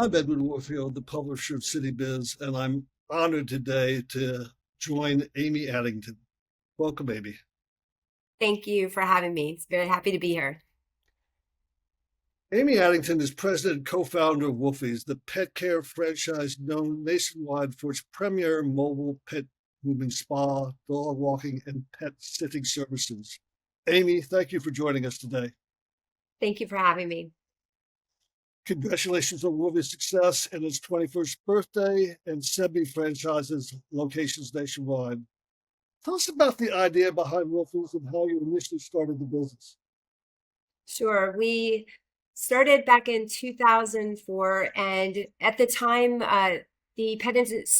I'm Edward Warfield, the publisher of City Biz, and I'm honored today to join Amy Addington. Welcome, Amy. Thank you for having me. It's very happy to be here. Amy Addington is president and co-founder of Woofie's, the pet care franchise known nationwide for its premier mobile pet grooming spa, dog walking, and pet sitting services. Amy, thank you for joining us today. Thank you for having me. Congratulations on Woofie's success and its 21st birthday and semi-franchises locations nationwide. Tell us about the idea behind Woofie's and how you initially started the business. Sure. We started back in 2004, and at the time, the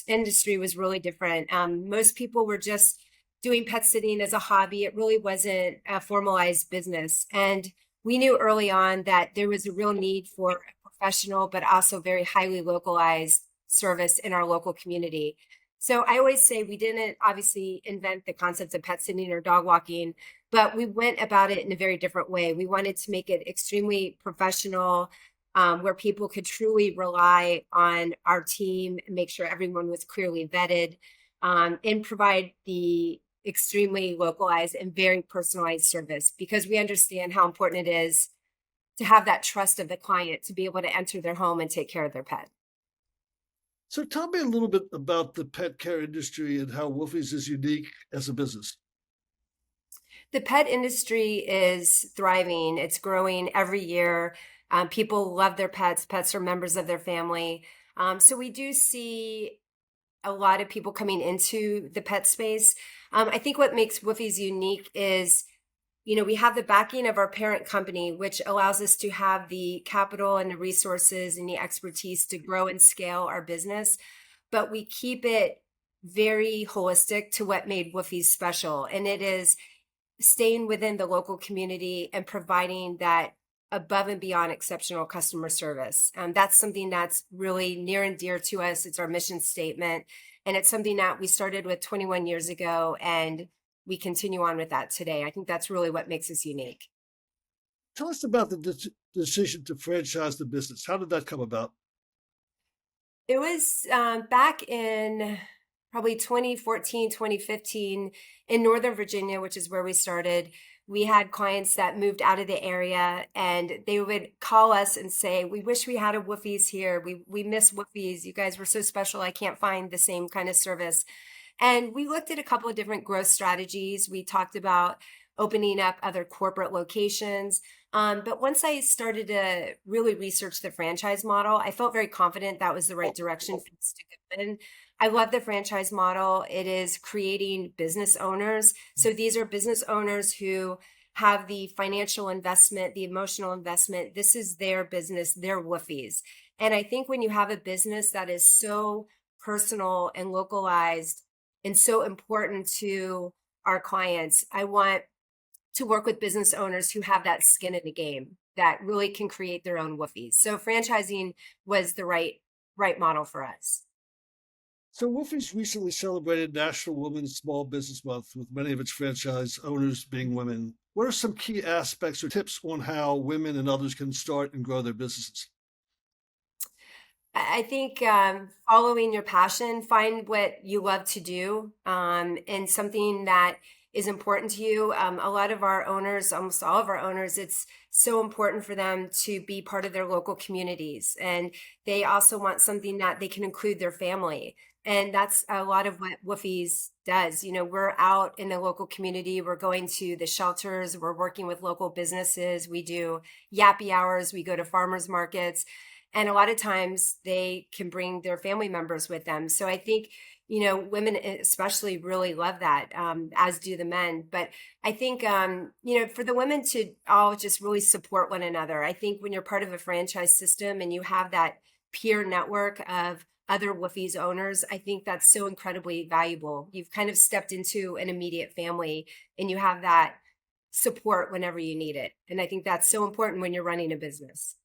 industry was really different. Most people were just doing pet sitting as a hobby. It really wasn't a formalized business. And we knew early on that there was a real need for a professional, but also very highly localized service in our local community. So I always say we didn't obviously invent the concepts of pet sitting or dog walking, but we went about it in a very different way. We wanted to make it extremely professional, where people could truly rely on our team and make sure everyone was clearly vetted, and provide the extremely localized and very personalized service because we understand how important it is to have that trust of the client to be able to enter their home and take care of their pet. So tell me a little bit about the pet care industry and how Woofie's is unique as a business. The pet industry is thriving. It's growing every year. People love their pets. Pets are members of their family. So we do see a lot of people coming into the pet space. I think what makes Woofie's unique is, we have the backing of our parent company, which allows us to have the capital and the resources and the expertise to grow and scale our business. But we keep it very holistic to what made Woofie's special. And it is staying within the local community and providing that above and beyond exceptional customer service. That's something that's really near and dear to us. It's our mission statement. And it's something that we started with 21 years ago, and we continue on with that today. I think that's really what makes us unique. Tell us about the decision to franchise the business. How did that come about? It was back in probably 2014, 2015 in Northern Virginia, which is where we started. We had clients that moved out of the area and they would call us and say, we wish we had a Woofie's here. We miss Woofie's. You guys were so special. I can't find the same kind of service. And we looked at a couple of different growth strategies. We talked about opening up other corporate locations. But once I started to really research the franchise model, I felt very confident that was the right direction for us to go in. I love the franchise model. It is creating business owners. So these are business owners who have the financial investment, the emotional investment. This is their business, their Woofie's. And I think when you have a business that is so personal and localized and so important to our clients, I want to work with business owners who have that skin in the game that really can create their own Woofie's. So franchising was the right model for us. So Woofie's recently celebrated National Women's Small Business Month with many of its franchise owners being women. What are some key aspects or tips on how women and others can start and grow their businesses? I think following your passion, find what you love to do, and something that is important to you. A lot of our owners, almost all of our owners, it's so important for them to be part of their local communities. And they also want something that they can include their family. And that's a lot of what Woofie's does. We're out in the local community. We're going to the shelters. We're working with local businesses. We do yappy hours. We go to farmers markets. And a lot of times they can bring their family members with them. So I think, women especially really love that, as do the men. But I think, for the women to all just really support one another. I think when you're part of a franchise system and you have that peer network of other Woofie's owners, I think that's so incredibly valuable. You've kind of stepped into an immediate family and you have that support whenever you need it. And I think that's so important when you're running a business.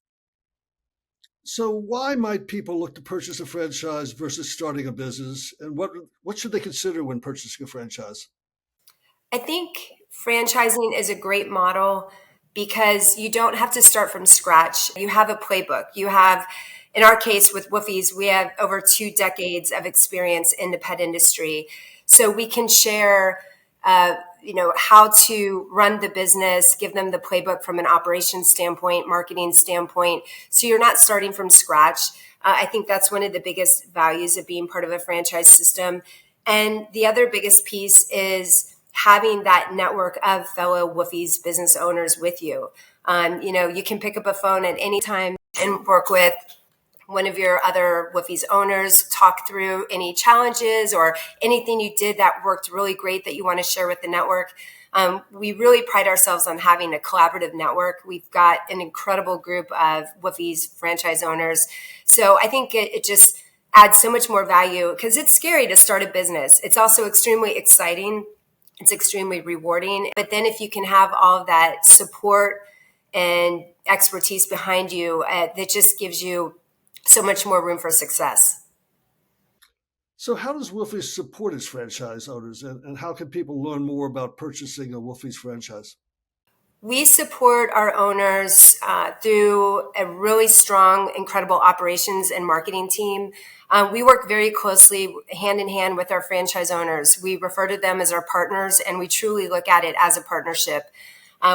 So why might people look to purchase a franchise versus starting a business? And what should they consider when purchasing a franchise? I think franchising is a great model because you don't have to start from scratch. You have a playbook. You have, in our case with Woofies, we have over 2 decades of experience in the pet industry. So we can share, how to run the business, give them the playbook from an operations standpoint, marketing standpoint. So you're not starting from scratch. I think that's one of the biggest values of being part of a franchise system. And the other biggest piece is having that network of fellow Woofies business owners with you. You can pick up a phone at any time and work with one of your other Woofies owners, talk through any challenges or anything you did that worked really great that you want to share with the network. We really pride ourselves on having a collaborative network. We've got an incredible group of Woofies franchise owners. So I think it just adds so much more value because it's scary to start a business. It's also extremely exciting. It's extremely rewarding. But then if you can have all of that support and expertise behind you, that just gives you so much more room for success. So, how does Woofie support its franchise owners, and how can people learn more about purchasing a Woofie's franchise? We support our owners through a really strong, incredible operations and marketing team. We work very closely hand in hand with our franchise owners. We refer to them as our partners, and we truly look at it as a partnership.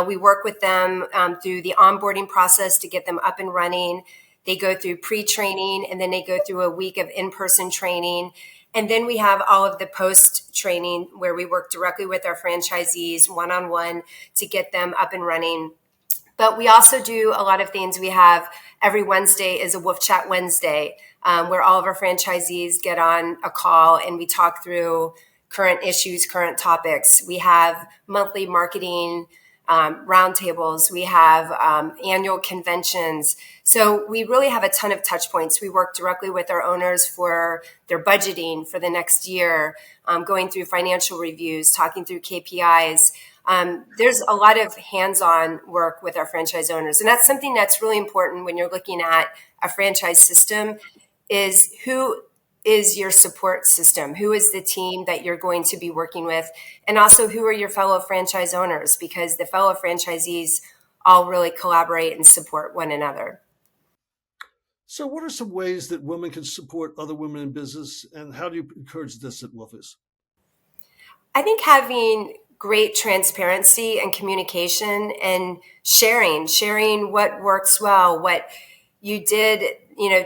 We work with them through the onboarding process to get them up and running. They go through pre-training, and then they go through a week of in-person training. And then we have all of the post training where we work directly with our franchisees one-on-one to get them up and running. But we also do a lot of things. We have every Wednesday is a Woof Chat Wednesday, where all of our franchisees get on a call and we talk through current issues, current topics. We have monthly marketing roundtables. We have annual conventions. So we really have a ton of touch points. We work directly with our owners for their budgeting for the next year, going through financial reviews, talking through KPIs. There's a lot of hands-on work with our franchise owners. And that's something that's really important when you're looking at a franchise system is who is your support system? Who is the team that you're going to be working with? And also, who are your fellow franchise owners? Because the fellow franchisees all really collaborate and support one another. So, what are some ways that women can support other women in business, and how do you encourage this at Woofie's? I think having great transparency and communication and sharing what works well, what you did,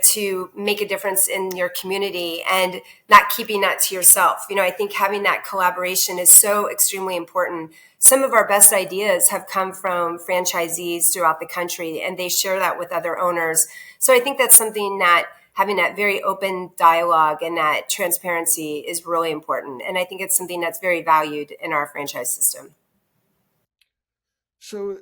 to make a difference in your community and not keeping that to yourself. I think having that collaboration is so extremely important. Some of our best ideas have come from franchisees throughout the country and they share that with other owners. So I think that's something that having that very open dialogue and that transparency is really important. And I think it's something that's very valued in our franchise system. So,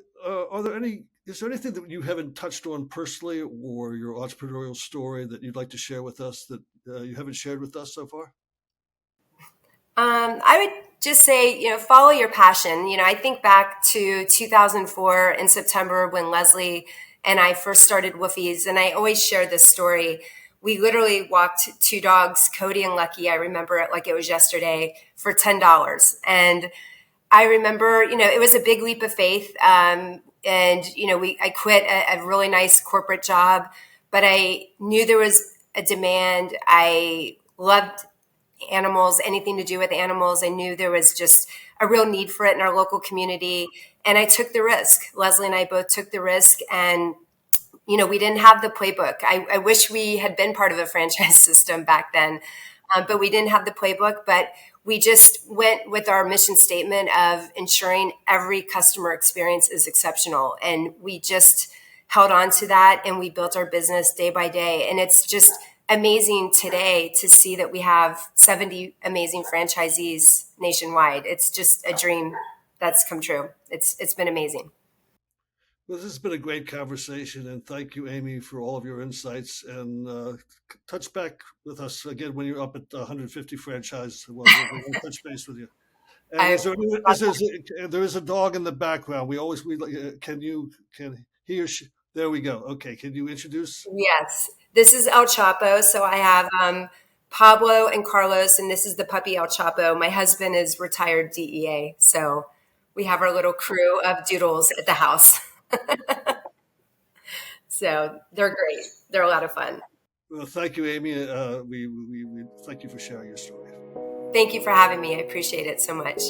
is there anything that you haven't touched on personally or your entrepreneurial story that you'd like to share with us that you haven't shared with us so far? I would just say, follow your passion. I think back to 2004 in September when Leslie and I first started Woofies, and I always share this story. We literally walked two dogs, Cody and Lucky. I remember it like it was yesterday for $10. And I remember, it was a big leap of faith. I quit a really nice corporate job, but I knew there was a demand. I loved animals, anything to do with animals. I knew there was just a real need for it in our local community. And I took the risk. Leslie and I both took the risk. And we didn't have the playbook. I wish we had been part of a franchise system back then, but we didn't have the playbook. But we just went with our mission statement of ensuring every customer experience is exceptional. And we just held on to that and we built our business day by day. And it's just amazing today to see that we have 70 amazing franchisees nationwide. It's just a dream that's come true. It's been amazing. Well, this has been a great conversation, and thank you, Amy, for all of your insights. And touch back with us again when you're up at 150 franchise. We'll touch base with you. And I there is a dog in the background. Can he or she? There we go. Okay, can you introduce? Yes, this is El Chapo. So I have Pablo and Carlos, and this is the puppy El Chapo. My husband is retired DEA, so we have our little crew of doodles at the house. So they're great. They're a lot of fun. Well, thank you, Amy. We thank you for sharing your story. Thank you for having me. I appreciate it so much.